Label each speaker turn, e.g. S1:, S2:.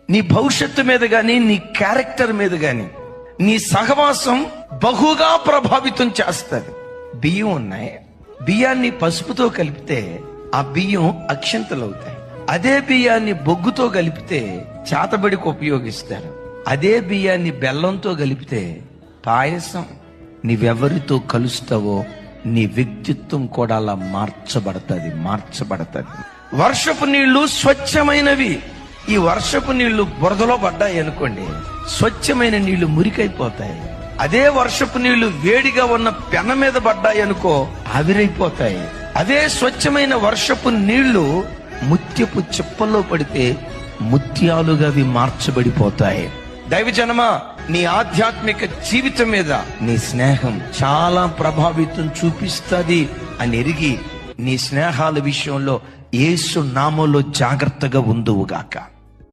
S1: నీ భవిష్యత్తు మీద గాని, నీ క్యారెక్టర్ మీద గాని నీ సహవాసం బహుగా ప్రభావితం చేస్తుంది. బియ్యం ఉన్నాయి, బియ్యాన్ని పసుపుతో కలిపితే ఆ బియ్యం అక్షంతలు అవుతాయి. అదే బియ్యాన్ని బొగ్గుతో కలిపితే చాతబడికి ఉపయోగిస్తారు. అదే బియ్యాన్ని బెల్లంతో కలిపితే పాయసం. నీవెవరితో కలుస్తావో నీ వ్యక్తిత్వం కూడా అలా మార్చబడుతుంది. వర్షపు నీళ్లు స్వచ్ఛమైనవి. ఈ వర్షపు నీళ్లు బురదలో పడ్డాయి అనుకోండి, స్వచ్ఛమైన నీళ్లు మురికైపోతాయి. అదే వర్షపు నీళ్లు వేడిగా ఉన్న పెన మీద పడ్డాయి అనుకో, ఆవిరైపోతాయి. అదే స్వచ్ఛమైన వర్షపు నీళ్లు ముత్యపు చిప్పల్లో పడితే ముత్యాలుగా అవి మార్చబడిపోతాయి. దైవజనమా, నీ ఆధ్యాత్మిక జీవితం మీద నీ స్నేహం చాలా ప్రభావితం చూపిస్తుంది అని ఎరిగి నీ స్నేహాల విషయంలో యేసు నామములో జాగ్రత్తగా ఉందువుగాక.